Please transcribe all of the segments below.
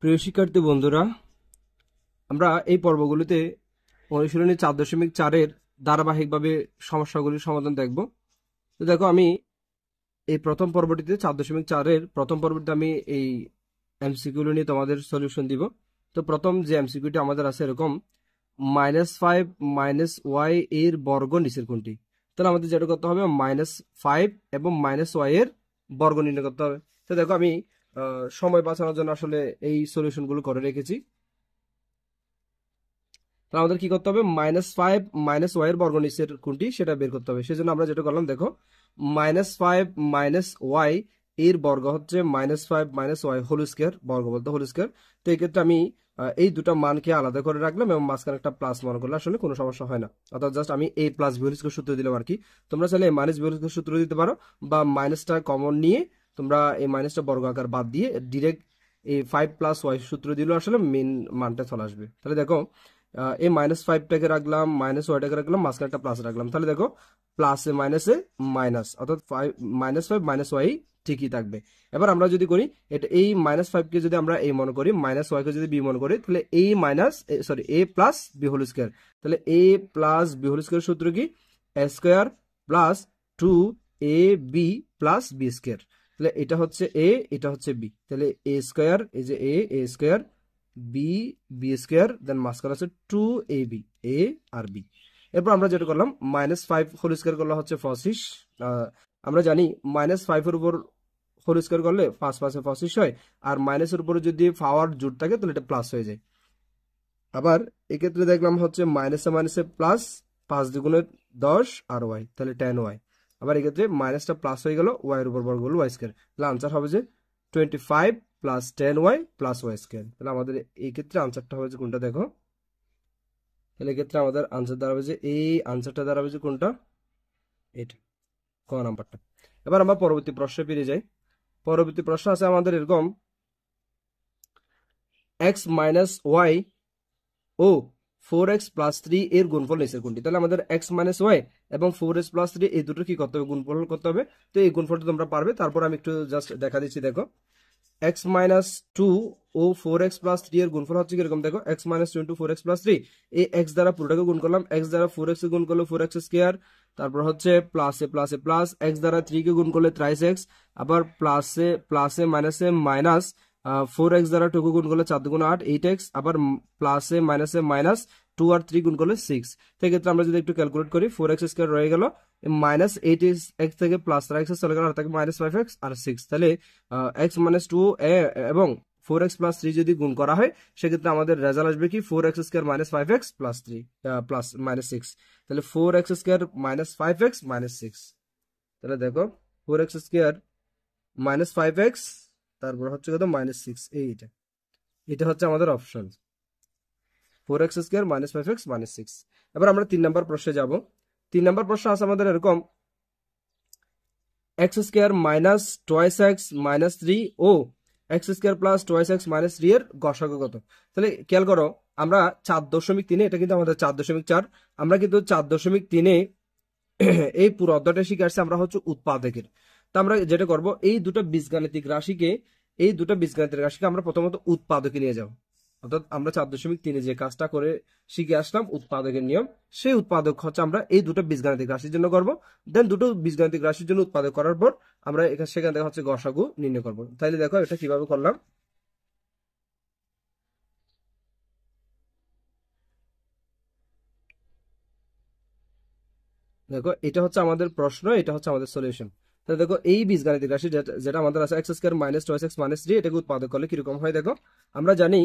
প্রিয় শিক্ষার্থী বন্ধুরা, আমরা এই পর্বগুলিতে অনুশীলনী 4.4-এর ধারাবাহিকভাবে সমস্যাগুলির সমাধান দেখব। তো দেখো, আমি এই প্রথম পর্বটিতে 4.4-এর প্রথম পর্বটিতে আমি এই এমসিকিউগুলো নিয়ে তোমাদের সলিউশন দিব। তো প্রথম যে এমসিকিউটি আমাদের আছে এরকম, -5 -y এর বর্গ নিচের কোনটি? তাহলে আমাদের যেটা করতে হবে, -5 এবং -y এর বর্গ নির্ণয় করতে হবে। তো দেখো, আমি সময় বাঁচানোর জন্য আসলে এই সলিউশনগুলো করে রেখেছি। তাহলে আমাদের কি করতে হবে, -5 -y এর বর্গ নিচের কোনটি সেটা বের করতে হবে। সেজন্য আমরা যেটা করলাম, দেখো, -5 -y এর বর্গ হচ্ছে -5 -y হোল স্কয়ার, বর্গ বলতে হোল স্কয়ার। তো এই ক্ষেত্রে আমি এই দুটো মানকে আলাদা করে রাখলাম এবং মাঝখানে একটা প্লাস মনে করলে আসলে কোনো সমস্যা হয় না। অর্থাৎ জাস্ট আমি a plus b whole square সূত্র দিলাম আর কি। তোমরা চাইলে মাইনাস b হোল স্কয়ার সূত্র দিতে পারো, বা মাইনাসটা কমন নিয়ে তোমরা এই মাইনাসটা বর্গ আকার বাদ দিয়ে ডিরেক্ট এই 5 প্লাস y সূত্র দিলেও আসলে মেন মানটা চলে আসবে। তাহলে দেখো, এই -5টাকে রাখলাম, -y টাকে রাখলাম, মাঝখানে একটা প্লাস রাখলাম। তাহলে দেখো, প্লাসে মাইনাসে মাইনাস, অর্থাৎ -5 -y ঠিকই থাকবে। এবার আমরা যদি করি এটা, এই -5কে যদি আমরা a মনে করি, -y-কে যদি b মনে করি, তাহলে a plus b whole square. তাহলে a plus b whole square সূত্র কি? a square plus 2ab plus b square. তাহলে এটা হচ্ছে a, এটা হচ্ছে b। তাহলে a স্কয়ার, এই যে a square, B B square, then মাঝখানে আছে 2ab, a আর b। এরপর আমরা যেটা করলাম, -5 হোল স্কয়ার করলে হচ্ছে 25। আমরা জানি -5 এর উপর হোল স্কয়ার করলে 5 5 এ 25 হয়, আর মাইনাসের উপরে যদি পাওয়ার জোট থাকে তাহলে এটা প্লাস হয়ে যায়। আবার এক্ষেত্রে দেখলাম হচ্ছে মাইনাসে মাইনাসে প্লাস, 5 দ্বিগুণে 10 আর y, তাহলে 10y। আবার এক্ষেত্রে মাইনাসটা প্লাস হয়ে গেল, y এর উপর বর্গ হলো y স্কয়ার। তাহলে আনসার হবে যে 25 plus 10y plus y square. তাহলে আমাদের এই ক্ষেত্রে আনসারটা হবে যে কোনটা, দেখো। তাহলে এক্ষেত্রে আমাদের আনসার দাঁড়াবে যে, এই আনসারটা দাঁড়াবে যে কোনটা, এটা, ক নাম্বারটা। এবার আমরা পরবর্তী প্রশ্নে ফিরে যাই। পরবর্তী প্রশ্ন আছে আমাদের এরকম, x মাইনাস ওয়াই ও 4x প্লাস 3 এর গুণফল নিচের কোনটি? তাহলে আমাদের x মাইনাস ওয়াই এবং 4x প্লাস 3 এই দুটো কি করতে হবে, গুণফল করতে হবে। তো এই গুণফলটা তোমরা পারবে। তারপর আমি একটু জাস্ট দেখা দিচ্ছি, দেখো, x মাইনাস 2 ও 4x প্লাস 3 এর গুণফল হচ্ছে কিরকম, দেখো, x মাইনাস 2 4x প্লাস 3, এই x দ্বারা পুরোটাকে গুণ করলাম, x দ্বারা 4x কে গুণ করলে 4x স্কয়ার, তারপর হচ্ছে প্লাসে প্লাসে প্লাস, x দ্বারা 3 কে গুণ করলে 3x, আবার প্লাসে প্লাসে মাইনাসে মাইনাস, 4x দ্বারা 2 কে গুণ করলে 4 দুগুণ 8, 8x, আবার প্লাসে মাইনাসে মাইনাস, 2 আর 3 গুণ করলে 6। সেক্ষেত্রে আমরা যদি একটু ক্যালকুলেট করি, 4x স্কয়ার রয়ে গেল, -8x থেকে প্লাস 3x চলে গেল, আর থাকে -5x আর 6। তাহলে x মাইনাস 2 এবং 4x প্লাস 3 যদি গুণ করা হয়, সেক্ষেত্রে আমাদের রেজাল্ট আসবে কি, 4x square -5x plus 3 plus -6। তাহলে 4x স্কয়ার -5x -6। তাহলে দেখো, 4x স্কয়ার -5x, তারপর হচ্ছে কত, -6। এইটা, এটা হচ্ছে আমাদের অপশন, 4x স্কয়ার -5x -6। এবার আমরা 3 নম্বর প্রশ্নে যাব। 3 নম্বর প্রশ্ন আছে আমাদের এরকম, x square minus twice x minus 3 ও x square plus twice x minus 3 এর গসাগু কত? তাহলে খেয়াল করো, আমরা 4.3, এটা কিন্তু আমাদের 4.4, আমরা কিন্তু 4.3-এ এই পুরো অধ্যায়টা শিখে আসছি আমরা হচ্ছে উৎপাদকের। তো আমরা যেটা করব, এই দুটো বীজগাণিতিক রাশিকে আমরা প্রথমত উৎপাদকে নিয়ে যাব। অর্থাৎ আমরা 4.3-এ যে কাজটা করে শিখে আসলাম উৎপাদকের নিয়ম, সেই উৎপাদক হচ্ছে আমরা এই দুটো বীজগাণিতিক রাশির জন্য করব। দেন দুটো বীজগাণিতিক রাশির জন্য উৎপাদক করার পর আমরা সেখান থেকে হচ্ছে গসাগু নির্ণয় করব। তাইলে দেখো এটা কিভাবে করলাম। দেখো, এটা হচ্ছে আমাদের প্রশ্ন, এটা হচ্ছে আমাদের সলিউশন। তাহলে দেখো, এই বীজগাণিতিক রাশি যেটা আমাদের আছে x square minus twice x minus 3, এটাকে উৎপাদক করলে কিরকম হয়, দেখো, আমরা জানি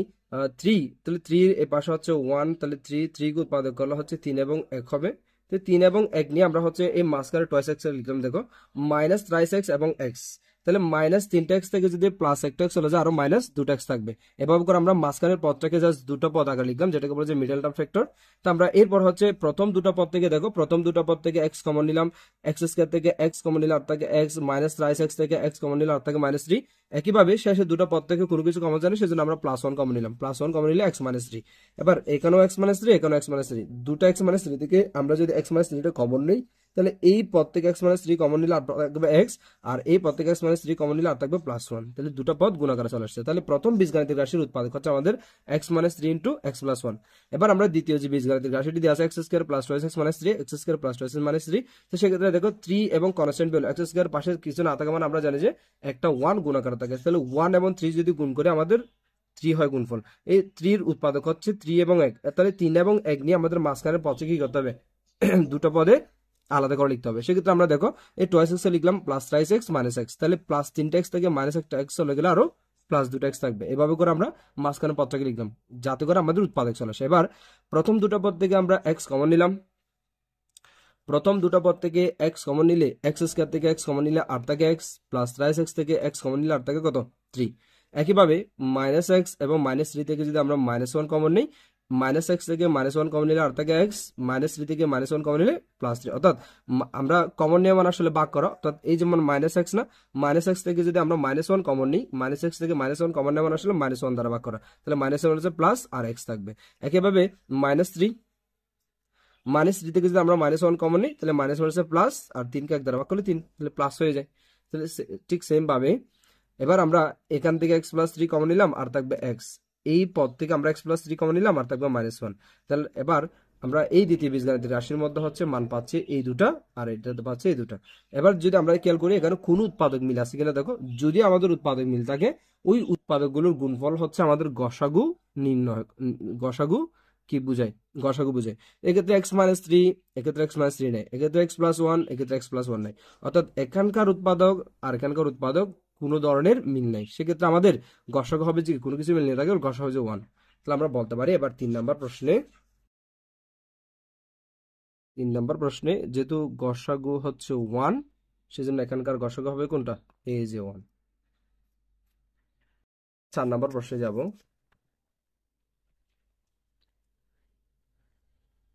3, তাহলে 3 এর পাশে হচ্ছে 1, তাহলে 3 কে উৎপাদক করলে হচ্ছে 3 এবং 1 হবে। তো 3 এবং 1 নিয়ে আমরা হচ্ছে এই মাঝখানে টোয়াইস এক্স লিখলাম, দেখো, মাইনাস থ্রাইস এক্স এবং এক্স। তাহলে -3x থেকে যদি প্লাস 1x চলে যায়, আরো -2x থাকবে। এভাবে করে আমরা মাঝখানের পদটাকে জাস্ট দুটো পদ আকার লিখলাম, যেটাকে বলে যে মিডল টার্ম ফ্যাক্টর। তো আমরা এরপর হচ্ছে প্রথম দুটো পদ থেকে, দেখো, প্রথম দুটো পদ থেকে x কমন নিলাম, x স্কয়ার থেকে x কমন নিলাম, আর থাকে x, মাইনাস থ্রাইস এক্স থেকে x কমন নিলাম, আর থাকে -3। একইভাবে শেষে দুটো পদ থেকে কোনো কিছু কমন জানি, সেজন্য আমরা +1 কমন নিলাম। +1 কমন নিলে x-3। এবার এখানেও x-3, এখানেও x-3, দুটো x-3 থেকে আমরা যদি x-3টা কমন নিই, তাহলে এই পদ থেকে x-3 কমন নিলে আর থাকবে x, আর এই পদ থেকে x-3 কমন নিলে আর থাকবে +1। তাহলে দুটো পদ গুণাকারে চলে আসছে। তাহলে প্রথম বীজগাণিতিক রাশির উৎপাদক হচ্ছে আমাদের x-3 ইন্টু x+1। এবার আমরা দ্বিতীয় যে বীজগাণিতিক রাশিটি দিয়ে আছে x² + 2x-3, x² + 2x-3। তো সেক্ষেত্রে দেখো 3 এবং কনস্ট্যান্ট ভ্যালু x² পাশে কিছু না থাকা মানে আমরা জানি যে একটা 1 গুণাকার থাকে। তাহলে 1 এবং 3 যদি গুণ করে আমাদের 3 হয় গুণফল। এই 3 এর উৎপাদক হচ্ছে 3 এবং 1। তাহলে 3 এবং 1 নিয়ে আমাদের মাঝখানের পদে কি করতে হবে? দুটো পদে আলাদা করে লিখতে হবে। সেক্ষেত্রে আমরা দেখো এই 2x লিখলাম plus thrice x minus x, তাহলে প্লাস 3টা x থেকে মাইনাস একটা x চলে গেলে আরো প্লাস 2টা x থাকবে। এভাবে করে আমরা মাঝখানে পদটাকে লিখলাম যাতে করে আমাদের উৎপাদক চলে আসে। এবার প্রথম দুটো পদ থেকে আমরা x কমন নিলাম। প্রথম দুটো পদ থেকে x কমন নিলে x² থেকে x কমন নিলে আর থাকে x, প্লাস রাইস এক্স থেকে x কমন নিলে আর থাকে কত? 3। একইভাবে -x এবং -3 থেকে যদি আমরা -1 কমন নিই, -x থেকে -1 কমন নিলে আর থাকে x, -3 থেকে -1 কমন নিলে +3। অর্থাৎ আমরা কমন নিয়ে মানে আসলে ভাগ করা, অর্থাৎ এই যেমন -x না, -x থেকে যদি আমরা -1 কমন নিই, -x থেকে -1 কমন নেওয়া মানে আসলে -1 দ্বারা ভাগ করা, তাহলে -1 হচ্ছে প্লাস আর x থাকবে। একইভাবে -3 থেকে যদি আমরা -1 কমন নিই, তাহলে -1 হচ্ছে প্লাস, আর 3কে 1 দ্বারা ভাগ করলে 3, তাহলে প্লাস হয়ে যায়। তাহলে ঠিক সেম ভাবে এবার আমরা এখান থেকে x+3 কমন নিলাম আর থাকবে x, এই পদ থেকে আমরা x+3 কমন নিলাম আর থাকবে -1। তাহলে এবার আমরা এই দ্বিতীয় বীজগাণিতিক রাশির মধ্যে হচ্ছে মান পাচ্ছি এই দুটা, আর এটাতে পাচ্ছি এই দুটা। এবার যদি আমরা খেয়াল করি এখানে কোন উৎপাদক মিল আছে কিনা দেখো, যদি আমাদের উৎপাদক মিল থাকে ওই উৎপাদকগুলোর গুণফল হচ্ছে আমাদের গসাগু নির্ণয়। গসাগু কি বুঝায়? গসাগু বুঝায়। এক্ষেত্রে x-3, এক্ষেত্রে x-3 নেই, এক্ষেত্রে x+1, এক্ষেত্রে x+1 নেই। অর্থাৎ এখানকার উৎপাদক আর এখানকার উৎপাদক কোনো ধরনের মিল নেই। সেক্ষেত্রে আমাদের গসাগু হবে যে কোনো কিছু মিল নিয়ে থাকে, গসাগু হবে 1। তাহলে আমরা বলতে পারি এবার 3 নম্বর প্রশ্নে যেহেতু গসাগু হচ্ছে 1, সেজন্য এখানকার গসাগু হবে কোনটা? এই যে 1। 4 নম্বর প্রশ্নে যাব।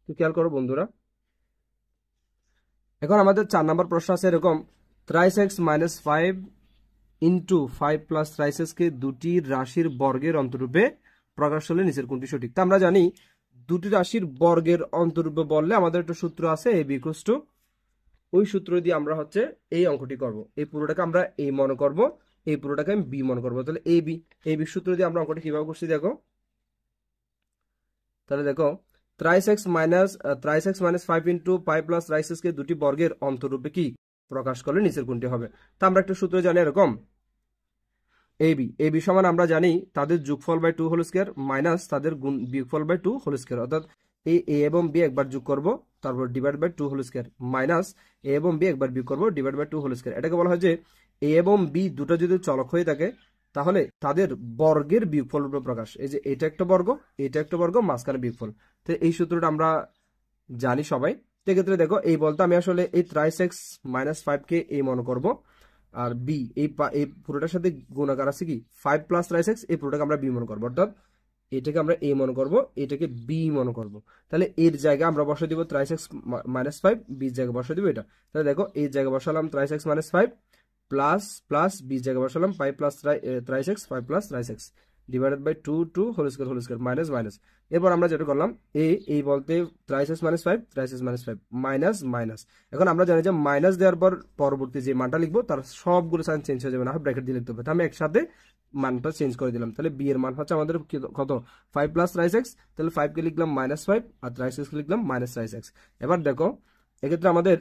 তো খেয়াল করো বন্ধুরা, এখন আমাদের 4 নম্বর প্রশ্ন আছে এরকম, 3x - 5 ইন্টু 5 প্লাস রাইসেসকে দুটি রাশির বর্গের অন্তরূপে প্রকাশ হলে নিচের কোনটি সঠিক? তা আমরা জানি দুটি রাশির বর্গের অন্তরূপে বললে আমাদের একটা সূত্র আছে a b = ওই সূত্র দিয়ে আমরা হচ্ছে এই অঙ্কটি করব। এই পুরোটাকে আমরা a মনে করব, এই পুরোটাকে আমি b মনে করব। তাহলে a b সূত্র দিয়ে আমরা অঙ্কটি কিভাবে করছি দেখো। তাহলে দেখো 3x - 5 ইন্টু 5 প্লাস রাইসেসকে দুটি বর্গের অন্তরূপে কি প্রকাশ করলে নিচের কোনটি হবে? তা আমরা একটা সূত্র জানি এরকম, এবি সমান আমরা জানি তাদের যোগফল বাই 2 হোল স্কয়ার মাইনাস তাদের বিয়োগফল বাই 2 হোল স্কয়ার। অর্থাৎ এই এ এবং বি একবার যোগ করব, তারপর divide by 2 whole square, minus A এবং বি একবার বিয়োগ করব, ডিভাইড বাই 2 হোল স্কয়ার। এটাকে বলা হয় যে এ এবং বি দুটো যদি চলক হয়ে থাকে তাহলে তাদের বর্গের বিয়োগফল রূপে প্রকাশ। এই যে এটা একটা বর্গ, এটা একটা বর্গ, মাঝখানে বিয়োগফল। তো এই সূত্রটা আমরা জানি সবাই। তো এক্ষেত্রে দেখো এই বলতে আমি আসলে এই 3x - 5 কে এ মনে করব, আর বি এই পুরোটার সাথে গুণাকার আছে কি 5 প্লাস রাইস এক্স, এই পুরোটাকে আমরা বি মনে করবো। অর্থাৎ এটাকে আমরা এ মনে করব, এটাকে বি মনে করব। তাহলে এর জায়গায় আমরা বসে দিব 3x - 5, বির জায়গায় বসে দিব এটা। তাহলে দেখো এর জায়গায় বসালাম 3x - 5 প্লাস প্লাস বির জায়গায় বসালাম 5 plus 3x 5 plus thrice x divided by 2 whole square minus minus. এরপর আমরা যেটা করলাম এই বলতে 3x - 5 3x - 5 মাইনাস মাইনাস। এখন আমরা জানি যে মাইনাস দেওয়ার পর পরবর্তী যে মানটা লিখবো তার সবগুলো সাইন চেঞ্জ হয়ে যাবে, না ব্র্যাকেট দিয়ে লিখতে হবে। আমি একসাথে মানটা চেঞ্জ করে দিলাম। তাহলে বি এর মান হচ্ছে আমাদের কত? 5 প্লাস রাইস এক্স। তাহলে 5 কে লিখলাম -5 আর রাইস এক্স লিখলাম মাইনাস রাইস এক্স। এবার দেখো এক্ষেত্রে আমাদের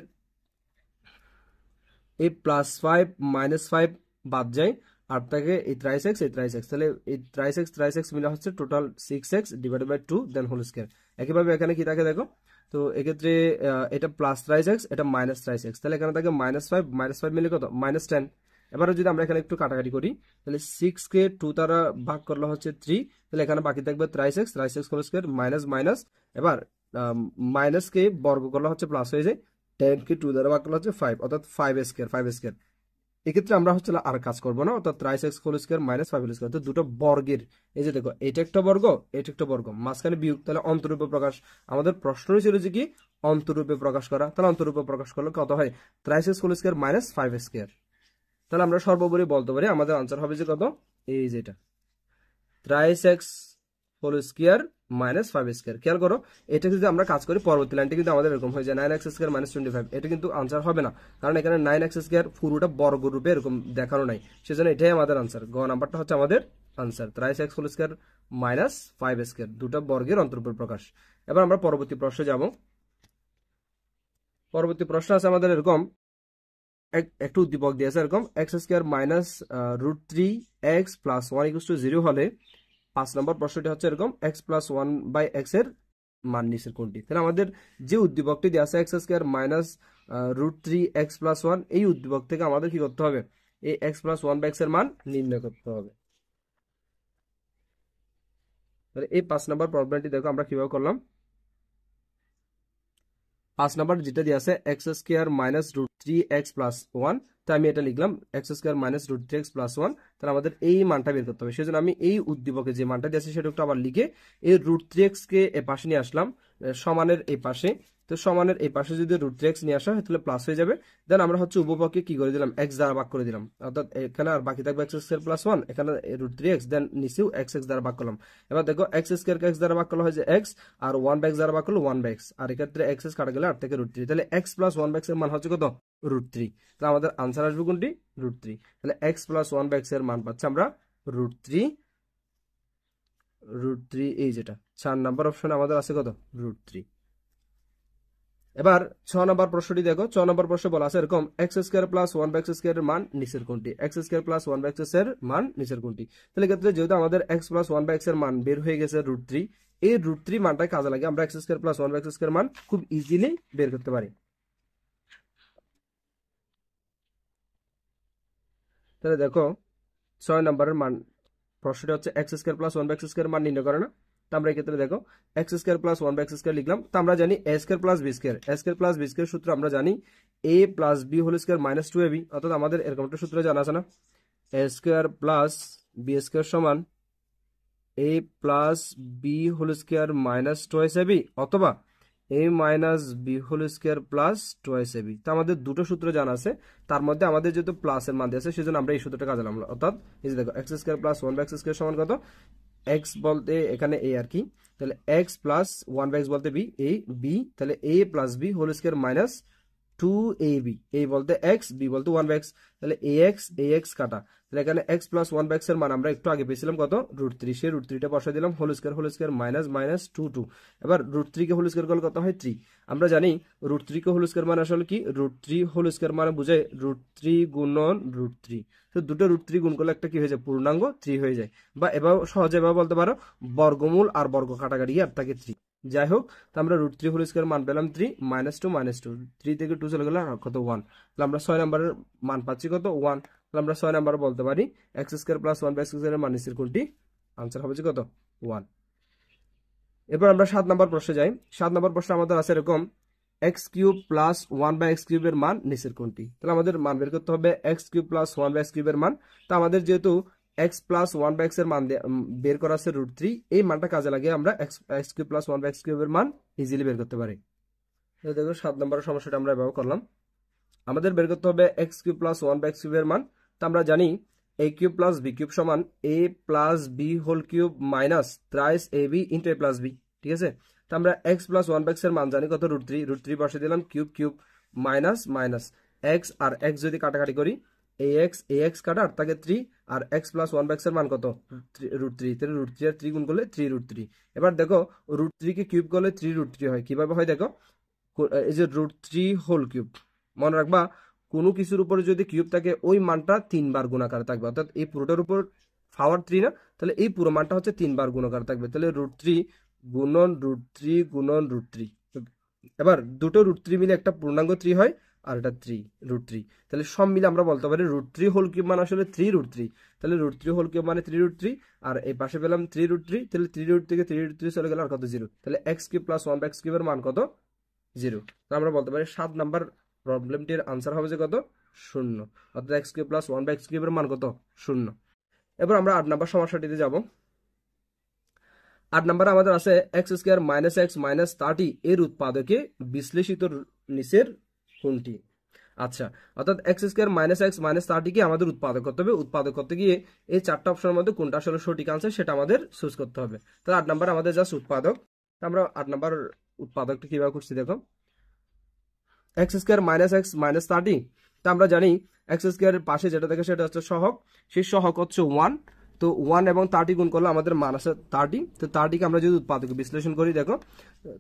এই +5 -5 বাদ যায়, আর থাকে এই 3x এই 3x। তাহলে এই 3x মিলে হচ্ছে total 6x divided by 2 then whole square. একইভাবে এখানে কি থাকে দেখো, তো এক্ষেত্রে এটা প্লাস 3x, এটা মাইনাস 3x। তাহলে এখানে থাকে -5 -5 মিলে কত? -10। এবারে যদি আমরা এখানে একটু কাটাকাটি করি, তাহলে 6 কে 2 দ্বারা ভাগ করলে হচ্ছে 3। তাহলে এখানে বাকি থাকবে 3x whole square minus minus. এবার মাইনাস কে বর্গ করলে হচ্ছে প্লাস হয়ে যায়, 10 কে 2 দ্বারা ভাগ করলে হচ্ছে 5, অর্থাৎ 5 স্কয়ার। এক্ষেত্রে আমরা হচ্ছে আর কাজ করবো না, অর্থাৎ 3x whole square minus 5 whole square. তো দুটো বর্গের, এই যে দেখো এটা একটা বর্গ, এটা একটা বর্গ, মাঝখানে বিয়োগ, তাহলে অন্তরূপে প্রকাশ। আমাদের প্রশ্নই ছিল যে কি অন্তরূপে প্রকাশ করা। তাহলে অন্তরূপে প্রকাশ করলে কত হয়? 3x whole square minus 5 square. তাহলে আমরা সর্বোপরি বলতে পারি আমাদের আনসার হবে যে কত, এই যেটা 3x whole square minus 5 square. খেয়াল করো, এটা যদি আমরা কাজ করি পরবর্তী লাইনটা কিন্তু আমাদের এরকম হয়ে যায় 9x স্কয়ার মাইনাস 25। এটা কিন্তু আনসার হবে না, কারণ এখানে 9x স্কয়ার পুরোটা বর্গ রূপে এরকম দেখানো নাই, সেজন্য এটাই আমাদের আনসার। গ নাম্বারটা হচ্ছে আমাদের answer, 3x whole square minus 5 square, দুটো বর্গের অন্তর্ভুক্ত প্রকাশ। এবার আমরা পরবর্তী প্রশ্নে যাব। পরবর্তী প্রশ্ন আছে আমাদের এরকম, একটু উদ্দীপক দিয়েছে এরকম x square minus √3x plus 1 equal to 0 হলে 5 নম্বর প্রশ্নটি হচ্ছে এরকম x প্লাস 1/x এর মান নিচের কোনটি। তাহলে আমাদের যে উদ্দীপকটি দেওয়া আছে x square minus √3x plus 1, এই উদ্দীপক থেকে আমাদের কি করতে হবে, এই x প্লাস 1/x এর মান নির্ণয় করতে হবে। তাহলে এই 5 নম্বর প্রবলেমটি দেখো আমরা কিভাবে করলাম। 5 নাম্বার যেটা দিয়ে আছে x square minus √3x plus 1, তো আমি এটা লিখলাম x square minus √3x plus 1। তাহলে আমাদের এই মানটা বের করতে হবে, সেজন্য আমি এই উদ্দীপকে যে মানটা দিয়েছে সেটা একটু আবার লিখে এই √3x কে এ পাশে নিয়ে আসলাম, সমানের এই পাশে। তো সমানের এই পাশে যদি √3x নিয়ে আসা হয় তাহলে প্লাস হয়ে যাবে। দেন আমরা হচ্ছে উভয়পক্ষে কি করে দিলাম, x দ্বারা ভাগ করে দিলাম, অর্থাৎ এখানে আর বাকি থাকবে x স্কয়ার প্লাস 1, এখানে √3x, দেন নিচেও x দ্বারা ভাগ করলাম। এবার দেখো x স্কয়ার কে x দ্বারা ভাগ করলে হয় যে x, আর 1/x দ্বারা ভাগ করলে 1/x, আর এক্ষেত্রে x কাটা গেলে 8 থেকে √3, তাহলে x প্লাস 1/x এর মান হচ্ছে কত, √3। তাহলে আমাদের আনসার আসবে কোনটি, √3। তাহলে x প্লাস 1/x এর মান পাচ্ছি আমরা √3। এই যেটা 4 নাম্বার অপশনে আমাদের আছে কত, √3। এবার 6 নম্বর প্রশ্নটি দেখো। 6 নম্বর প্রশ্নে বলা আছে এরকম x square plus 1/x square এর মান নিচের কোনটি, x স্কয়ার প্লাস 1/x এর মান নিচের কোনটি। তাহলে ক্ষেত্রে যেহেতু আমাদের x প্লাস 1/x এর মান বের হয়ে গেছে √3, এই √3 মানটা কাজে লাগে আমরা x square plus 1/x square মান খুব ইজিলি বের করতে পারি। তাহলে দেখো 6 নম্বরের মান প্রশ্নটা হচ্ছে x square plus 1/x square মান নির্ণয় করে না। তো আমরা এই ক্ষেত্রে দেখো x square plus 1/x square লিখলাম। তো আমরা জানি a square plus b square, a square plus b square সূত্র আমরা জানি a plus b whole square minus 2ab, অর্থাৎ আমাদের এরকম একটা সূত্র জানা আছে না, a square plus b square সমান a plus b whole square minus 2ab, অথবা a minus b whole square plus 2ab। তো আমাদের দুটো সূত্র জানা আছে, তার মধ্যে আমাদের যেহেতু প্লাসের মান দিয়ে আছে সেজন্য আমরা এই সূত্রটা কাজে লাগলাম, অর্থাৎ এই যে দেখো x square plus 1/x square সমান কত, x বলতে এখানে a আর কি, তাহলে x প্লাস 1/x বলতে b, a b, তাহলে a plus b whole square minus 2ab, a বলতে x, b বলতে 1/x, তাহলে ax কাটা, তাহলে এখানে x প্লাস 1/x এর মান আমরা একটু আগে পেয়েছিলাম কত, √3, সেই √3টা বসাই দিলাম, হোল স্কয়ার মাইনাস মাইনাস 2 এবার √3 কে হোল স্কয়ার করলে কত হয় 3। আমরা জানি √3 কে হোল স্কয়ার মানে আসলে কি, √3 হোল স্কয়ার মানে বোঝায় √3 গুণন √3, তো দুটো √3 গুণ করলে একটা কি হয়ে যায়, পূর্ণাঙ্গ 3 হয়ে যায়, বা এভাবে সহজে এভাবে বলতে পারো বর্গমূল আর বর্গ কাটাকাটি আর থাকে 3। যাই হোক, তো আমরা √3 হোল স্কয়ার মান পেলাম 3, -2 3 থেকে 2 চলে গেলে আর কত 1, তাহলে আমরা 6 নম্বরের মান পাচ্ছি কত 1। তাহলে আমরা 6 নম্বরে বলতে পারি x square plus 1/x square এর মান নিচের কোনটি, আনসার হবে যে কত 1। এরপর আমরা 7 নম্বর প্রশ্নে যাই। 7 নম্বর প্রশ্ন আমাদের আছে এরকম x cube plus 1/x cube এর মান নিচের কোনটি। তাহলে আমাদের মান বের করতে হবে x cube plus 1/x cube এর মান। তো আমাদের যেহেতু x প্লাস 1/x এর মান বের করা আছে √3, এই মানটা কাজে লাগিয়ে আমরা x cube plus 1/x cube এর মান ইজিলি বের করতে পারি। দেখো 7 নম্বরের সমস্যাটা আমরা ব্যবহার করলাম। আমাদের বের করতে হবে x cube plus 1/x cube এর মান। তো আমরা জানি a cube plus b cube সমান a plus b whole cube minus 3ab into a plus b, ঠিক আছে। তো আমরা x প্লাস 1/x এর মান জানি কত √3 বসে দিলাম, cube cube minus minus x আর x যদি কাটাকাটি করি ax কাটা আর থাকে 3, আর x প্লাস 1/x এর মান কত √3, তাহলে √3 আর 3 গুণ করলে 3√3। এবার দেখো √3 কে কিউব করলে 3√3 হয়, কিভাবে হয় দেখো, এই যে √3 হোল কিউব, মনে রাখবা কোনো কিছুর উপরে যদি কিউব থাকে ওই মানটা 3 বার গুণাকার থাকবে, অর্থাৎ এই পুরোটার উপর পাওয়ার 3 না, তাহলে এই পুরো মানটা হচ্ছে 3 বার গুণাকার থাকবে, তাহলে √3 গুণন √3। এবার দুটো √3 মিলে একটা পূর্ণাঙ্গ 3 হয়, আর এটা √3, তাহলে সব মিলে আমরা বলতে পারি √3 হোল কিউব মানে আসলে 3√3, তাহলে √3 হোল কিউব মানে 3√3, আর এই পাশে পেলাম 3√3, তাহলে 3√3 থেকে 3√3 চলে গেল আর কত 0, তাহলে x কিউব প্লাস 1/x কিউবের মান কত 0। আমরা বলতে পারি 7 নাম্বার প্রবলেমটির আনসার হবে যে কত 0, অর্থাৎ x কিউব প্লাস 1/x কিউবের মান কত 0। এবার আমরা 8 নাম্বার সমস্যাটিতে যাব। 8 নাম্বার আমাদের আছে x square minus x minus 30 এর উৎপাদকে বিশ্লেষিত নিচের কোনটি। আচ্ছা, অর্থাৎ x square minus x minus 30 কে আমাদের উৎপাদক করতে হবে। উৎপাদক করতে গিয়ে এই চারটা অপশনের মধ্যে কোনটা আসলে সঠিক আনসার সেটা আমাদের চুজ করতে হবে। তাহলে 8 নাম্বার আমাদের জাস্ট উৎপাদক। আমরা 8 নাম্বার উৎপাদকটা কিভাবে করছি দেখো, x square minus x minus 30। তা আমরা জানি এক্স স্কোয়ারের পাশে যেটা থাকে সেটা হচ্ছে সহগ, সেই সহগ হচ্ছে 1। তো 1 এবং 30 গুণ করলে আমাদের মান আছে 30। তো 30 কে আমরা যদি উৎপাদক বিশ্লেষণ করি দেখো,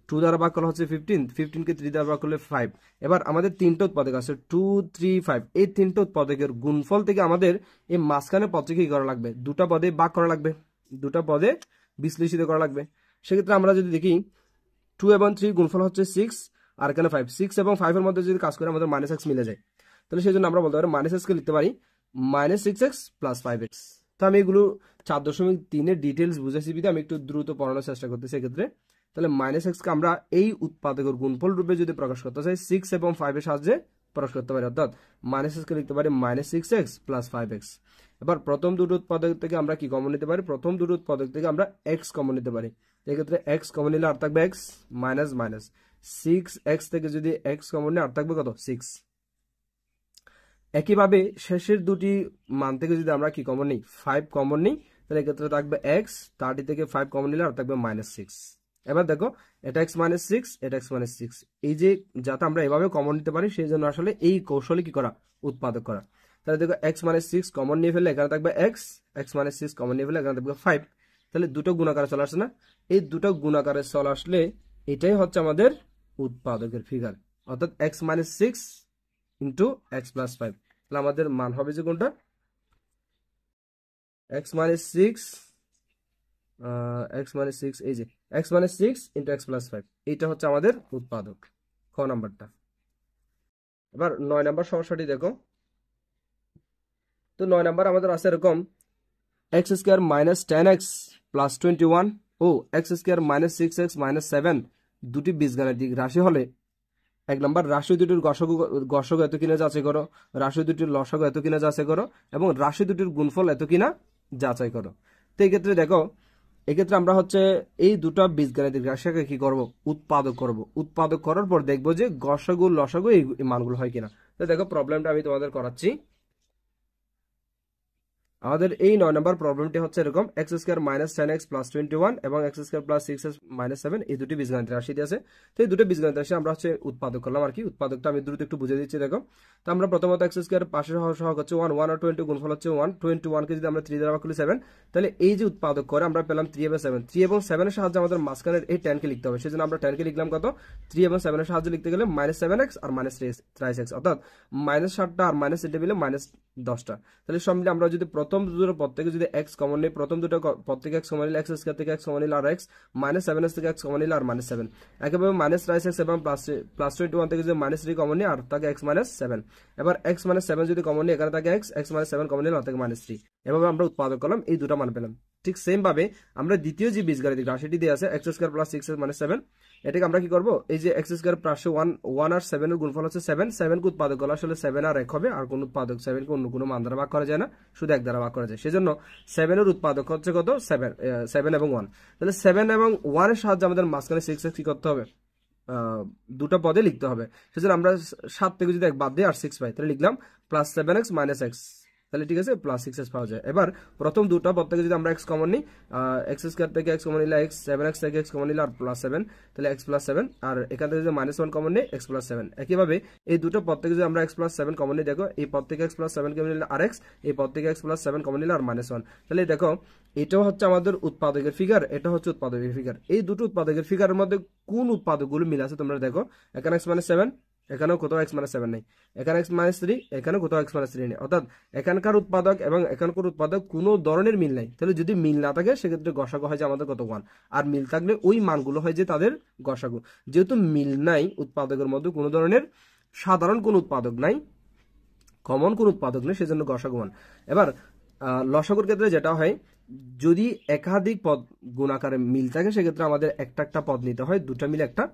2 দ্বারা ভাগ করলে হচ্ছে 15, 15 কে 3 দ্বারা ভাগ করলে 5। এবার আমাদের তিনটা উৎপাদক আছে 2 3 5। এই তিনটা উৎপাদকের গুণফল থেকে আমাদের এই মাঝখানে পদকে কি করা লাগবে, দুটা পদে ভাগ করা লাগবে, দুটা পদে বিশ্লেষিত করা লাগবে। সেক্ষেত্রে আমরা যদি দেখি 2 এবং 3 গুণফল হচ্ছে 6, আর এখানে 5, 6 এবং 5 এর মধ্যে যদি কাজ করে আমাদের মাইনাস এক্স মিলে যায়, তাহলে সেই জন্য আমরা বলতে পারি মাইনাস এক্স কে লিখতে পারি মাইনাস 6x প্লাস 5x। তো আমি এগুলো 4.3 এর ডিটেলস বুঝেছি বিধে আমি একটু দ্রুত পড়ানোর চেষ্টা করতেছি সেক্ষেত্রে। তাহলে মাইনাস এক্স কে আমরা এই উৎপাদকের গুণফল রূপে যদি প্রকাশ করতে চাই 6 এবং 5 এর সাহায্যে প্রকাশ করতে পারি, অর্থাৎ মাইনাস এক্স কে লিখতে পারি মাইনাস 6x প্লাস 5x। এবার প্রথম দুটো উৎপাদক থেকে আমরা কি কমন নিতে পারি, প্রথম দুটো উৎপাদক থেকে আমরা এক্স কমন নিতে পারি। এক্ষেত্রে এক্স কমন নিলে আর থাকবে এক্স মাইনাস মাইনাস 6x থেকে যদি এক্স কমন নিয়ে আর থাকবে কত 6। একইভাবে শেষের দুটি মান থেকে যদি আমরা কি কমন নিই 5 কমন নিই, তাহলে এক্ষেত্রে থাকবে এক্স, 30 থেকে 5 কমন নিলে আর থাকবে মাইনাস 6। এবার দেখো এটা এক্স মাইনাস 6, এটা এক্স মাইনাস 6, এই যে যাতে আমরা এভাবে কমন নিতে পারি সেই জন্য আসলে এই কৌশলে কি করা, উৎপাদক করা। তাহলে দেখো এক্স মাইনাস 6 কমন নিয়ে ফেললে এখানে থাকবে এক্স, এক্স মাইনাস 6 কমন নিয়ে ফেললে এখানে থাকবে 5। তাহলে দুটো গুণাকারে চলে আসছে না, এই দুটো গুণাকারে চলে আসলে এটাই হচ্ছে আমাদের উৎপাদকের ফিগার, অর্থাৎ x minus 6 into x plus 5। তাহলে আমাদের মান হবে যে কোনটা, এক্স মাইনাস 6, এক্স মাইনাস 6, এই যে x minus 6 into x plus 5, এইটা হচ্ছে আমাদের উৎপাদক, খ নাম্বারটা। এবার 9 নাম্বার সমস্যাটি দেখো। তো 9 নাম্বার আমাদের আছে এরকম, x square minus 10x plus 21 ও x square minus 6x minus 7 দুটি বীজগাণিতিক রাশি হলে 1 নাম্বার রাশি দুটির গসাগু এত কিনা যাচাই করো, রাশি দুটির লসাগু এত কিনা যাচাই করো, এবং রাশি দুটির গুণফল এত কিনা যাচাই করো। তো এই ক্ষেত্রে দেখো, এক্ষেত্রে আমরা হচ্ছে এই দুটো বীজগাণিতিক রাশিকে কি করব, উৎপাদক করব। উৎপাদক করার পর দেখবো যে গসাগু লসাগু এই মানগুলো হয় কিনা। তো দেখো প্রবলেমটা আমি তোমাদের করাচ্ছি। আমাদের এই 9 নাম্বার প্রবলেমটি হচ্ছে এরকম, x square minus 10x plus 21 এবং x square plus 6x minus 7 এই দুটি বীজগাণিতিক রাশি আছে। তো এই দুটো বীজগাণিতিক রাশি আমরা হচ্ছে উৎপাদক করলাম আর কি। উৎপাদকটা আমি দ্রুত একটু বুঝে দিচ্ছি দেখো। তো আমরা প্রথমত এক্স স্কোয়ার পাশের সহগ হচ্ছে 1, 1 আর 20 গুণফল হচ্ছে 1, 21 কে যদি আমরা 3 দ্বারা ভাগ করি 7, তাহলে এই যে উৎপাদক করে আমরা পেলাম 3 এবং 7। 3 এবং 7 এর সাহায্যে আমাদের মাঝখানের এই 10 কে লিখতে হবে, সেজন্য আমরা 10 কে লিখলাম কত, 3 এবং 7 এর সাহায্যে লিখতে গেলে মাইনাস 7x আর মাইনাস 3x, অর্থাৎ মাইনাস 7টা আর মাইনাস 8 মিলে মাইনাস 10টা। তাহলে সব মিলে আমরা যদি প্রথম দুটো পদ থেকে যদি x কমন নিই, প্রথম দুটো পদ থেকে x কমন নিলে x স্কয়ার থেকে x কমন নিলে আর x, মাইনাস 7x থেকে x কমন নিলে আর মাইনাস 7। একইভাবে মাইনাস 3x এবং প্লাস 21 থেকে যদি মাইনাস 3 কমন নিই আর থাকে x মাইনাস 7। এবার x মাইনাস 7 যদি কমন নিই এখানে থাকে x মাইনাস 7 কমন নিলে আর থাকে মাইনাস 3। এভাবে আমরা উৎপাদক করলাম, এই দুটো মান পেলাম। ঠিক সেম ভাবে আমরা দ্বিতীয় যে বীজগাণিতিক রাশিটি দিয়ে আছে x square plus 6x minus 7, এটাকে আমরা কি করব, এই যে এক্স স্কয়ার প্লাস 1 আর 7 এর গুণফল হচ্ছে 7, 7 কে উৎপাদক করলে আসলে 7 আর 1 হবে, আর কোন উৎপাদক 7 কে অন্য কোনো মান দ্বারা ভাগ করা যায় না, শুধু 1 দ্বারা ভাগ করা যায়। সেজন্য 7 এর উৎপাদক হচ্ছে কত, 7 এবং 1। তাহলে 7 এবং 1 এর সাহায্যে আমাদের মাঝখানে 6x কি করতে হবে, দুটো পদে লিখতে হবে। সেজন্য আমরা 7 থেকে যদি 1 বাদ দিই আর 6 পাই, তাহলে লিখলাম প্লাস 7x মাইনাস x, তাহলে ঠিক আছে প্লাস 6x পাওয়া যায়। এবার প্রথম দুটো পদ থেকে যদি আমরা x কমন নিই, এক্স স্কয়ার থেকে x কমন নিলে x, 7x থেকে x কমন নিলে আর প্লাস 7, তাহলে x প্লাস 7, আর এখান থেকে যদি মাইনাস 1 কমন নিই x প্লাস 7। একইভাবে এই দুটো পদ থেকে যদি আমরা x প্লাস 7 কমন নিই, দেখো এই পদ থেকে x প্লাস 7 কমন নিলে আর x, এই পদ থেকে x প্লাস 7 কমন নিলে আর মাইনাস 1। তাহলে দেখো এটাও হচ্ছে আমাদের উৎপাদকের ফিগার, এটা হচ্ছে উৎপাদকের ফিগার। এই দুটো উৎপাদকের ফিগারের মধ্যে কোন উৎপাদকগুলো মিল আছে তোমরা দেখো, এখানে x মাইনাস 7, এখানেও কোথাও x মাইনাস 7 নেই, এখানে x মাইনাস 3, এখানেও কোথাও x মাইনাস 3 নেই, অর্থাৎ এখানকার উৎপাদক এবং এখানকার উৎপাদক কোনো ধরনের মিল নাই। তাহলে যদি মিল না থাকে সেক্ষেত্রে গসাগু হয় যে আমাদের কত 1, আর মিল থাকলে ওই মানগুলো হয় যে তাদের গসাগু। যেহেতু মিল নাই, উৎপাদকের মধ্যে কোনো ধরনের সাধারণ কোন উৎপাদক নাই, কমন কোন উৎপাদক নেই, সেজন্য গসাগু 1। এবার লসাগুর ক্ষেত্রে যেটা হয়, যদি একাধিক পদ গুণাকারে মিল থাকে সেক্ষেত্রে আমাদের একটা একটা পদ নিতে হয়, দুটা মিলে একটা,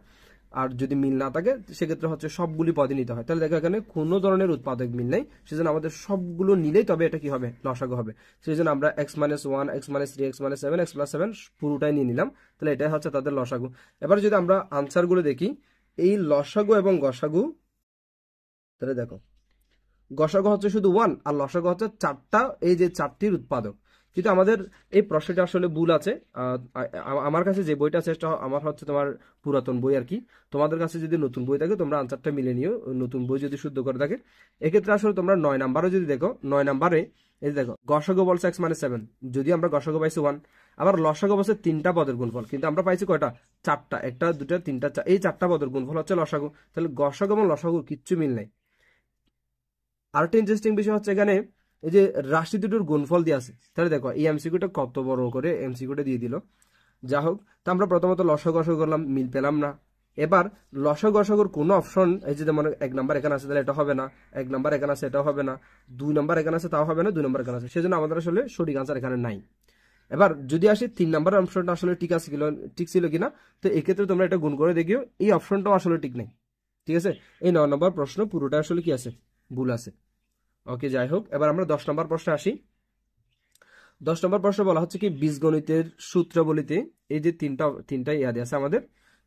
আর যদি মিল না থাকে সেক্ষেত্রে হচ্ছে সবগুলি পদে নিতে হয়। তাহলে দেখো এখানে কোনো ধরনের উৎপাদক মিল নেই, সেজন্য আমাদের সবগুলো নিলেই তবে এটা কি হবে, লসাগু হবে। সেজন্য আমরা x minus 1, x minus 3, x minus 7, x plus 7 পুরোটাই নিয়ে নিলাম, তাহলে এটাই হচ্ছে তাদের লসাগু। এবার যদি আমরা আনসারগুলো দেখি, এই লসাগু এবং গসাগু, তাহলে দেখো গসাগু হচ্ছে শুধু 1 আর লসাগু হচ্ছে 4টা, এই যে 4টির উৎপাদক। কিন্তু আমাদের এই প্রশ্নটা আসলে ভুল আছে। আমার কাছে যে বইটা আছে সেটা আমার হচ্ছে তোমার পুরাতন বই আর কি। তোমাদের কাছে যদি নতুন বই থাকে তোমরা আনসারটা মিলে নিও, নতুন বই যদি শুদ্ধ করে থাকে। এক্ষেত্রে আসলে তোমরা 9 নাম্বারে যদি দেখো, 9 নাম্বারে এই যে দেখো গসাগু বলছে x মানে 7, যদি আমরা গসাগু পাইছি 1, আবার লসাগু বলছে 3টা পদের গুণফল, কিন্তু আমরা পাইছি কয়টা? 4টা, 1টা 2টা 3টা এই 4টা পদের গুণফল হচ্ছে লসাগু। তাহলে গসাগু এবং লসাগুর কিচ্ছু মিল নাই। আরেকটা ইন্টারেস্টিং বিষয় হচ্ছে এখানে এই যে রাশি দুটোর গুণফল দিয়ে আছে। তাহলে দেখো এই এমসিকিউটা কত বড় করে এমসিকিউটা দিয়ে দিল। যা হোক, তো আমরা প্রথমত লসাগু গসাগু করলাম, মিল পেলাম না। এবার লসাগু গসাগুর কোনো অপশন, এই যে যেমন 1 নাম্বার এখানে আছে তাহলে এটা হবে না, 1 নাম্বার এখানে আছে এটাও হবে না, 2 নাম্বার এখানে আছে তাও হবে না, 2 নাম্বার এখানে আছে, সেজন্য আমাদের আসলে সঠিক আনসার এখানে নাই। এবার যদি আসি 3 নাম্বার অপশনটা আসলে ঠিক ছিল কিনা, তো এক্ষেত্রে তোমরা এটা গুণ করে দেখিও, এই অপশনটাও আসলে ঠিক নেই। ঠিক আছে, এই 9 নম্বর প্রশ্ন পুরোটা আসলে কি আছে? ভুল আছে। ওকে, যাই হোক, এবার আমরা 10 নম্বর প্রশ্নে আসি। 10 নম্বর প্রশ্ন বলা হচ্ছে কি বীজগণিতের সূত্রাবলীতে এই যে তিনটা ইয়াদ আছে আমাদের,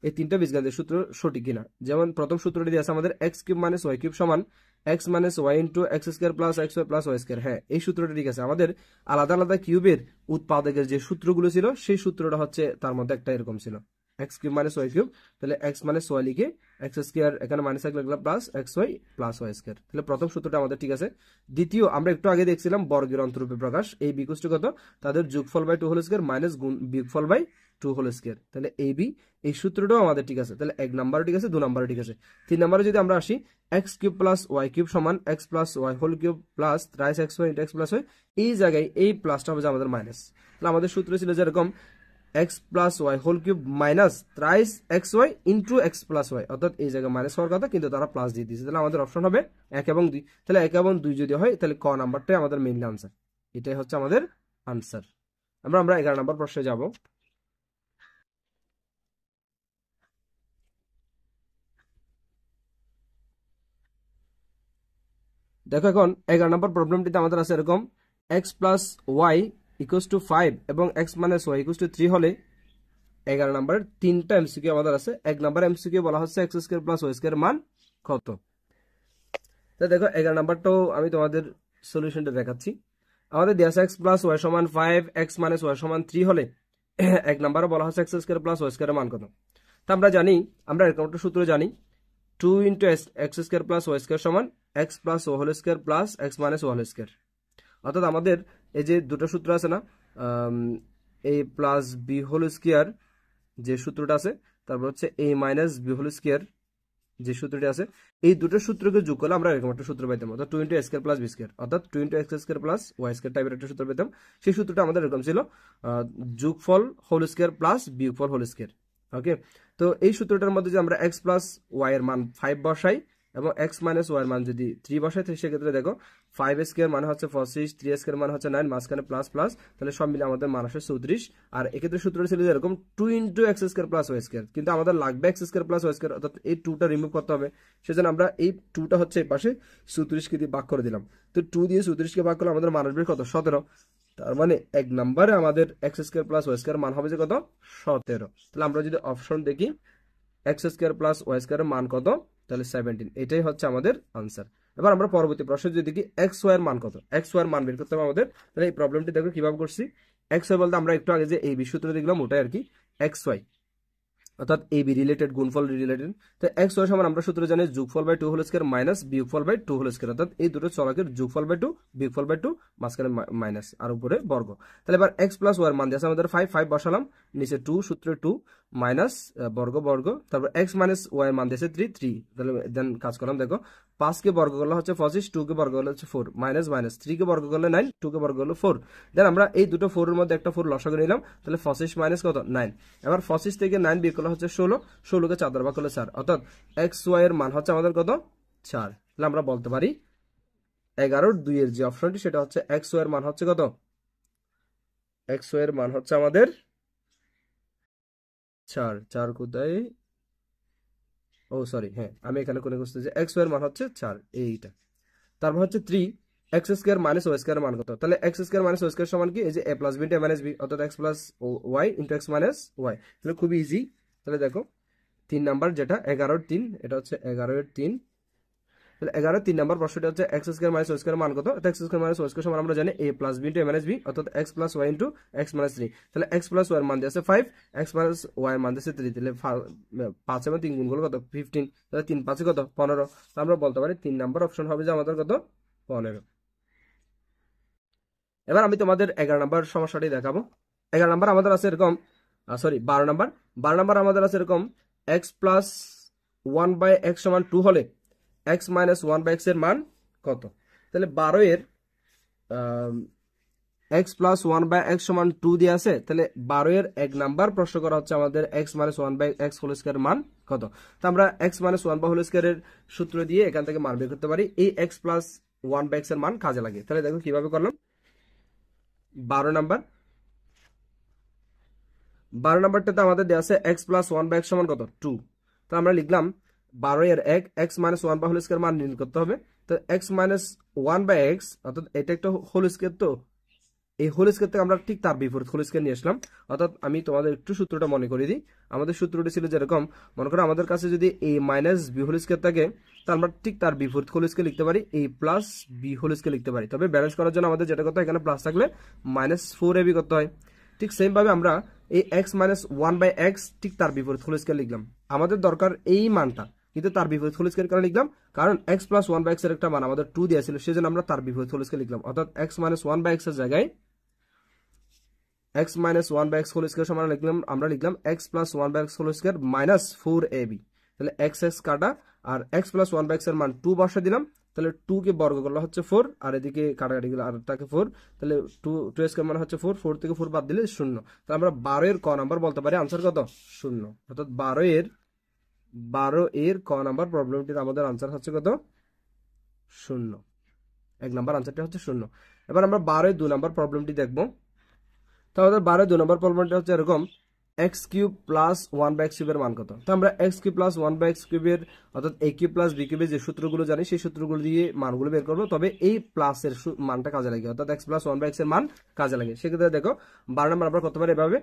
এই তিনটা বীজগণিতের সূত্র সঠিক কিনা। যেমন প্রথম সূত্রটি দিয়ে আছে আমাদের x cube minus y cube সমান x minus y into x square plus x y plus y square. হ্যাঁ, এই সূত্রটা ঠিক আছে। আমাদের আলাদা আলাদা কিউবের উৎপাদকের যে সূত্রগুলো ছিল সেই সূত্রটা হচ্ছে তার মধ্যে একটা এরকম ছিল, x cube minus y cube, তাহলে এক্স মাইনাস ওয়াই লিখে এক্স স্কোয়ার এখানে মাইনাস এক লিখলাম plus x y plus y square. তাহলে প্রথম সূত্রটা আমাদের ঠিক আছে। দ্বিতীয়, আমরা একটু আগে দেখছিলাম বর্গের অন্তরূপে প্রকাশ, এই বিকুষ্টি কত? তাদের যোগফল বাই 2 হোল স্কোয়ার মাইনাস গুণ বিয়োগফল বাই 2 হোল স্কোয়ার। তাহলে এই বি, এই সূত্রটাও আমাদের ঠিক আছে। তাহলে 1 নাম্বারও ঠিক আছে, 2 নাম্বারও ঠিক আছে। 3 নাম্বারে যদি আমরা আসি, x cube plus y cube সমান x plus y whole cube plus thrice x y into x plus y, এই জায়গায় এই প্লাসটা হবে আমাদের মাইনাস। তাহলে আমাদের সূত্র ছিল যেরকম x plus y whole cube minus thrice x y into x plus y, অর্থাৎ এই জায়গায় মাইনাস হওয়ার কথা কিন্তু তারা প্লাস দিয়ে দিয়েছে। তাহলে আমাদের অপশন হবে 1 এবং 2। তাহলে 1 এবং 2 যদি হয় তাহলে ক নাম্বারটাই আমাদের মেইন আনসার। এটাই হচ্ছে আমাদের আনসার। আমরা 11 নাম্বার প্রশ্নে যাব। দেখো এখন 11 নম্বর প্রবলেমটিতে আমাদের আছে এরকম x plus y equals to 5 এবং x minus y equals to 3 হলে 11 নম্বরের 3টা এমসিকিউ আমাদের আছে। 1 নম্বর এমসিকিউ বলা হচ্ছে x square plus y square মান কত। তো দেখো 11 নাম্বারটাও আমি তোমাদের সলিউশনটা দেখাচ্ছি। আমাদের দেওয়া আছে এক্স প্লাস ওয়াই সমান 5, এক্স মাইনাস ওয়াই সমান 3 হলে 1 নম্বরে বলা হচ্ছে এক্স স্কয়ার প্লাস ওয়াই স্কয়ারের মান কত। তো আমরা জানি, আমরা এরকম একটা সূত্র জানি, 2 into x square plus y square সমান x plus y whole square plus x minus y whole square. অর্থাৎ আমাদের এই যে দুটো সূত্র আছে না, A plus B whole square যে সূত্রটা আছে, তারপর হচ্ছে A minus B whole square যে সূত্রটি আছে, এই দুটো সূত্রকে যোগ করলে আমরা এরকম একটা সূত্র পাইতাম, অর্থাৎ 2 into x square plus b square, অর্থাৎ 2 into x square plus y square টাইপের একটা সূত্র পেতাম। সেই সূত্রটা আমাদের এরকম ছিল, যোগফল হোল স্কয়ার প্লাস বিয়োগফল হোল স্কয়ার। ওকে, তো এই সূত্রটার মধ্যে যে আমরা এক্স প্লাস ওয়াই এর মান 5 বসাই এবং এক্স মাইনাস ওয়াই এর মান যদি 3 বসাই, সেক্ষেত্রে দেখো 5 স্কয়ার মানে হচ্ছে 25, 3 স্কয়ার মানে হচ্ছে 9, মাঝখানে প্লাস প্লাস, তাহলে সব মিলে আমাদের মান আসে 34। আর এক্ষেত্রে সূত্র ছিল এরকম 2 into x square plus y square, কিন্তু আমাদের লাগবে x square plus y square, অর্থাৎ এই 2টা রিমুভ করতে হবে। সেজন্য আমরা এই 2টা হচ্ছে এই পাশে 34 কে দিয়ে ভাগ করে দিলাম। তো 2 দিয়ে 34 কে ভাগ করলে আমাদের মান আসবে কত? 17। তার মানে 1 নম্বরে আমাদের x square plus y square মান হবে যে কত? 17। তাহলে আমরা যদি অপশন দেখি এক্স স্কয়ার প্লাস ওয়াই স্কয়ারের মান কত, তাহলে 17। এটাই হচ্ছে আমাদের আনসার। এবার আমরা পরবর্তী প্রশ্ন যদি দেখি এক্স ওয়াই এর মান কত, এক্স ওয়াই এর মান বের করতে হবে আমাদের। তাহলে এই প্রবলেমটি দেখো কিভাবে করছি। এক্স ওয়াই বলতে আমরা একটু আগে যে এই সূত্র দেখলাম ওটাই আর কি, এক্স ওয়াই অর্থাৎ এ বি রিলেটেড, গুণফল রিলেটেড। তো এক্স ওয়াই সমান আমরা সূত্র জানি যোগফল বাই 2 হোল স্কয়ার মাইনাস বিয়োগফল বাই 2 হোল স্কয়ার, অর্থাৎ এই দুটো চলকের যোগফল বাই 2 বিয়োগফল বাই 2 মাঝখানে মাইনাস আর উপরে বর্গ। তাহলে এবার এক্স প্লাস ওয়াই এর মান দিয়েছে আমাদের 5 বসালাম, নিচে 2 সূত্রে 2 মাইনাস বর্গ বর্গ, তারপর এক্স মাইনাস ওয়াই এর মান দিয়েছে 3। তাহলে দেন কাজ করলাম, দেখো 5 কে বর্গ করলে হচ্ছে 25, 2 কে বর্গ করলে হচ্ছে 4, মাইনাস মাইনাস 3 কে বর্গ করলে 9, 2 কে বর্গ করলে 4। দেন আমরা এই দুটো 4 এর মধ্যে একটা 4 লসাগু নিলাম, তাহলে 25 মাইনাস কত? 9। এবার 25 থেকে 9 বিয়োগ করলে হচ্ছে 16, 16 কে 4 দ্বারা ভাগ করলে 4, অর্থাৎ এক্স ওয়াই এর মান হচ্ছে আমাদের কত? 4। তাহলে আমরা বলতে পারি 11-2 এর যে অপশনটি সেটা হচ্ছে এক্স ওয়াই এর মান হচ্ছে কত? এক্স ওয়াই এর মান হচ্ছে আমাদের 4। 4 কোথায়? ও সরি, হ্যাঁ আমি এখানে কোনে বুঝতে যে এক্স ওয়াই এর মান হচ্ছে 4, এইটা। তারপর হচ্ছে 3 x square minus y square মান কত। তাহলে x square minus y square সমান কি? এই যে a plus b into a minus b, অর্থাৎ x plus y into x minus y. তাহলে খুবই ইজি। তাহলে দেখো 3 নাম্বার যেটা 11-3, এটা হচ্ছে 11-3 তাহলে 11 3 নম্বর প্রশ্নটা হচ্ছে x square minus y square মান কত? তো x square minus y square সমান আমরা জানি a plus b into a minus b, অর্থাৎ x plus y into x minus 3। তাহলে x প্লাস y এর মান দিয়েছে 5, x মাইনাস y এর মান দিয়েছে 3। তাহলে 5 এবং 3 গুণ করলে কত? 15। তাহলে 3 5 কত? 15। তো আমরা বলতে পারি 3 নম্বর অপশন হবে যে আমাদের কত? 15। এবার আমি তোমাদের 11 নম্বর সমস্যাটি দেখাবো। 11 নম্বর আমাদের আছে এরকম, সরি 12 নম্বর আমাদের আছে এরকম, x প্লাস 1 বাই x সমান 2 হলে x মাইনাস 1 বাই x এর মান কত? তাহলে 12 এর x প্লাস 1 বাই x সমান 2 দিয়ে আছে। তাহলে 12 এর 1 নাম্বার প্রশ্ন করা হচ্ছে আমাদের x minus 1 by x whole square মান কত? তো আমরা x মাইনাস 1 বাই হোল স্কয়ারের সূত্র দিয়ে এখান থেকে মান বের করতে পারি। এই x প্লাস 1 বাই x এর মান কাজে লাগে। তাহলে দেখো কিভাবে করলাম। 12 নাম্বারটাতে আমাদের দেওয়া আছে x প্লাস 1 বাই x সমান কত? 2। তো আমরা লিখলাম 12 এর 1 x minus 1 by whole square মান নির্ণয় করতে হবে। তো x মাইনাস 1 বাই x, অর্থাৎ এটা একটা হোল স্কয়ার, তো এই হোল স্কয়ার থেকে আমরা ঠিক তার বিপরীত হোল স্কয়ার নিয়ে আসলাম। অর্থাৎ আমি তোমাদের একটু সূত্রটা মনে করে দিই। আমাদের সূত্রটি ছিল যেরকম, মনে করো আমাদের কাছে যদি a minus b whole square থাকে, তো আমরা ঠিক তার বিপরীত হোল স্কয়ার লিখতে পারি, a plus b whole square লিখতে পারি। তবে ব্যালেন্স করার জন্য আমাদের যেটা করতে হয়, এখানে প্লাস থাকলে মাইনাস 4ab করতে হয়। ঠিক সেম ভাবে আমরা এই x মাইনাস 1 বাই x ঠিক তার বিপরীত হোল স্কয়ার লিখলাম। আমাদের দরকার এই মানটা, কিন্তু তার বিপরীত হোল স্কয়ার কেন লিখলাম? কারণ x প্লাস 1 বাই x এর একটা মান আমাদের 2 দেওয়া ছিল, সেজন্য আমরা তার বিপরীত হোল স্কয়ার লিখলাম। অর্থাৎ x মাইনাস 1 বাই x এর জায়গায় x minus 1 by x whole square সমান আমরা লিখলাম x plus 1 by x whole square minus 4ab। তাহলে x কাটা, আর x প্লাস 1 বাই x এর মান 2 বসা দিলাম। তাহলে 2 কে বর্গ করলে হচ্ছে 4, আর এদিকে কাটাকাটি গেলে আর থাকে 4। তাহলে 2 স্কয়ার মানে হচ্ছে 4, 4 থেকে 4 বাদ দিলে 0। তাহলে আমরা 12 এর ক নাম্বার বলতে পারি আনসার কত? 0। অর্থাৎ 12 এর ক নাম্বার প্রবলেমটির আমাদের আনসার হচ্ছে কত? 0। 1 নাম্বার আনসারটা হচ্ছে 0। এবার আমরা 12 এর 2 নাম্বার প্রবলেমটি দেখব। তো আমাদের 12 2 নম্বর প্রবলেমটা হচ্ছে এরকম, x cube plus 1 by x কিউবের মান কত? তো আমরা x cube plus 1 by x কিউবের, অর্থাৎ a কিউব প্লাস b কিউবের যে সূত্রগুলো জানি, সেই সূত্রগুলো দিয়ে মানগুলো বের করবো। তবে এই প্লাসের মানটা কাজে লাগে, অর্থাৎ x প্লাস 1 বাই x এর মান কাজে লাগে। সেক্ষেত্রে দেখো 12 নম্বর আমরা করতে পারি এভাবে,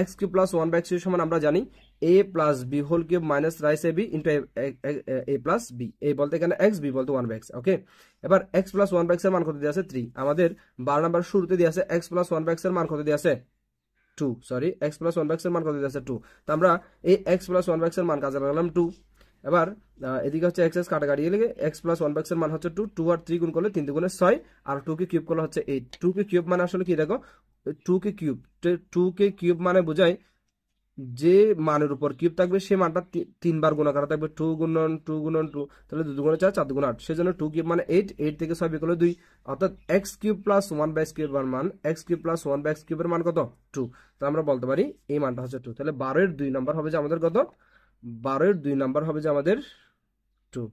x cube plus 1 by x cube সমান আমরা জানি a plus b whole cube minus thrice ab into a plus b। a বলতে এখানে x, b বলতে 1 বাই x। ওকে, এবার x প্লাস 1 বাই x এর মান কত দিয়ে আছে? 3। আমাদের 12 নম্বর শুরুতে দিয়ে আছে x প্লাস 1 বাই x এর মান কত দিয়ে আছে? 2, sorry, x plus 1 by x এর মান কত দিয়েছে? 2। তো আমরা এই x প্লাস 1 বাই x এর মান কাজে লাগালাম 2। এবার এদিকে হচ্ছে x কাটাকাটি গেলে x প্লাস 1 বাই x এর মান হচ্ছে 2, 2 আর 3 গুণ করলে 3 দুগুণে 6, আর 2 কে কিউব করলে হচ্ছে 8। 2 কে কিউব মানে আসলে কি দেখো, 2 কে কিউব মানে বোঝায় যে মানের উপর কিউব থাকবে সেই মানটা 3 বার গুণ করা থাকবে, 2 গুণন 2 গুণন 2, তাহলে 2 দুগুণে 4, 4 দুগুণে 8। সেজন্য 2 কিউব মানে 8, 8 থেকে 6 বিয়োগ করলে 2। অর্থাৎ x cube plus 1 by x কিউবের মান, x cube plus 1 by x কিউবের মান কত? 2। তো আমরা বলতে পারি এই মানটা হচ্ছে 2। তাহলে 12 এর 2 নাম্বার হবে যে আমাদের কত? 12 এর 2 নাম্বার হবে যে আমাদের 2।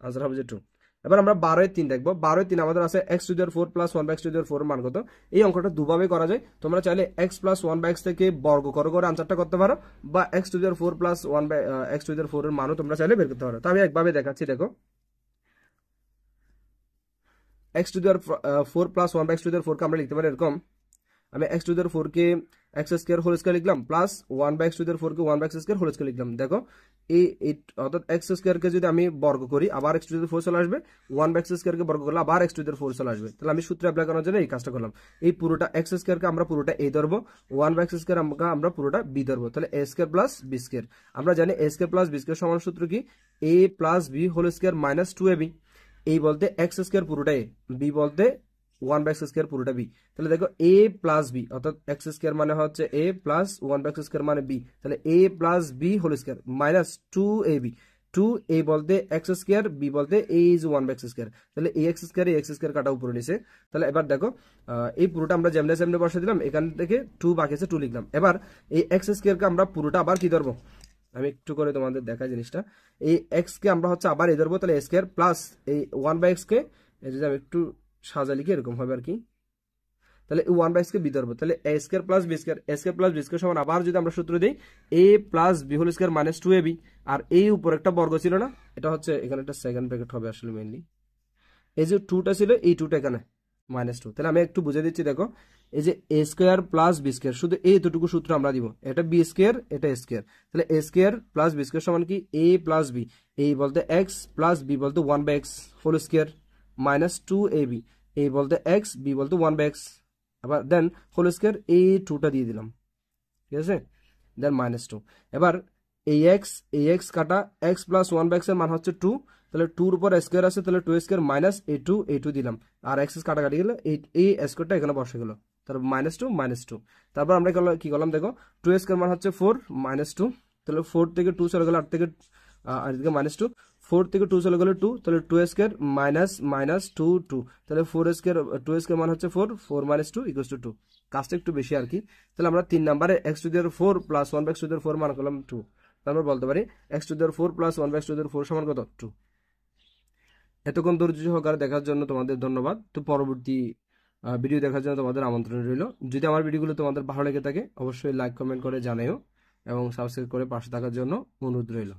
আনসার হবে যে 2। এবার আমরা 12 এর 3 দেখবো। 12 এর 3 আমাদের আছে x to the power 4 plus 1 by x to the power 4 এর মান কত? এই অঙ্কটা দুভাবে করা যায়। তোমরা চাইলে x প্লাস 1 বাই x থেকে বর্গ করে আনসারটা করতে পারো, বা x to the power 4 plus 1 by x to the power 4 এর মানও তোমরা চাইলে বের করতে পারো। তো আমি একভাবে দেখাচ্ছি, দেখো x to the power 4 plus 1 by x to the power 4 কে আমরা লিখতে পারি এরকম, আমি x টু দি পাওয়ার 4 কে x স্কয়ার হোল স্কয়ার লিখলাম, plus 1 by x to the power 4 কে 1 by x square whole square লিখলাম। দেখো এই অর্থাৎ x স্কয়ার কে যদি আমি বর্গ করি, আবার x টু দি পাওয়ার 4 চলে আসবে, 1 বাই x স্কয়ার কে বর্গ করলে আবার x টু দি পাওয়ার 4 চলে আসবে। তাহলে আমি সূত্র অ্যাপ্লাই করার জন্য এই কাজটা করলাম। এই পুরোটা x স্কয়ার কে আমরা পুরোটা a ধরবো, 1 বাই x স্কয়ার আমরা পুরোটা b ধরবো। তাহলে a square plus b square, আমরা জানি a square plus b square সমান সূত্র কি? a plus b whole square minus 2ab। এই বলতে x স্কয়ার পুরোটা a, b বলতে 1 বাই x স্কয়ার পুরোটা b। তাহলে দেখো a প্লাস b, অর্থাৎ x স্কয়ার মানে হচ্ছে a plus 1 by x square মানে b। তাহলে a plus b whole square minus 2ab, 2a বলতে x স্কয়ার, b বলতে a is 1 by x square. তাহলে ax স্কয়ার x স্কয়ার কাটা উপরে নিচে। তাহলে এবার দেখো এই পুরোটা আমরা যেমনে যেমনে বসে দিলাম, এখান থেকে 2 বাকি আছে, 2 লিখলাম। এবার এই x স্কয়ার কে আমরা পুরোটা আবার কি ধরবো? আমি একটু করে তোমাদের দেখাই জিনিসটা। এই x কে আমরা হচ্ছে আবার এ ধরবো, তাহলে a স্কয়ার প্লাস এই 1 বাই x কে যদি আমি একটু সাজা লিখি এরকম হবে আর কি। তাহলে 1 বাই x কে বি ধরবো, তাহলে a square plus b square, a square plus b square সমান আবার যদি আমরা সূত্র দেই a plus b whole square minus 2ab, আর এই উপর একটা বর্গ ছিল না, এটা হচ্ছে এখানে একটা সেকেন্ড ব্র্যাকেট হবে আসলে মেইনলি। এই যে 2টা ছিল, এই 2টা এখানে মাইনাস 2। তাহলে আমি একটু বুঝে দিচ্ছি, দেখো এই যে এ স্কোয়ার প্লাস বি স্কোয়ার, শুধু এই দুটুকু সূত্র আমরা দিব, এটা বি স্কোয়ার এটা এ স্কোয়ার, তাহলে এ স্কোয়ার প্লাস বি স্কোয়ার সমান কি এ প্লাস বি, এ বলতে এক্স প্লাস বি বলতে 1/x whole square minus 2ab, এ বলতে এক্স বি বলতে 1/x, আবার দেন হোল স্কোয়ার এই 2টা দিয়ে দিলাম, ঠিক আছে, দেন -2। এবার এই এক্স কাটা এক্স প্লাস 1/x এর মান হচ্ছে 2, তাহলে 2 এর উপর স্কোয়ার আছে, তাহলে 2 স্কোয়ার মাইনাস a2 দিলাম, আর এক্স কাটাকাটি গেলে এই স্কোয়ারটা এখানে বসে গেল, তারপর -2 তারপর আমরা কি করলাম দেখো, 2 স্কোয়ার মান হচ্ছে 4 -2, তাহলে 4 থেকে 2 চলে গেলে 8 থেকে আর এদিকে -2, 4 থেকে 2 চলে গেলে 2, তাহলে 2 স্কোয়ার মাইনাস 2, তাহলে 4 স্কোয়ার 2 স্কোয়ার মান হচ্ছে 4, 4 - 2 = 2, কাজটা একটু বেশি আর কি। তাহলে আমরা 3 নম্বরে x⁴ প্লাস 1/x⁴ মান করলাম 2, আমরা বলতে পারি x⁴ প্লাস 1/x⁴ সমান কত 2। এতক্ষণ ধৈর্য সহকারে দেখার জন্য তোমাদের ধন্যবাদ। তো পরবর্তী ভিডিও দেখার জন্য তোমাদের আমন্ত্রণ রইল। যদি আমার ভিডিওগুলো তোমাদের ভালো লেগে থাকে অবশ্যই লাইক কমেন্ট করে জানাও এবং সাবস্ক্রাইব করে পাশে থাকার জন্য অনুরোধ রইল।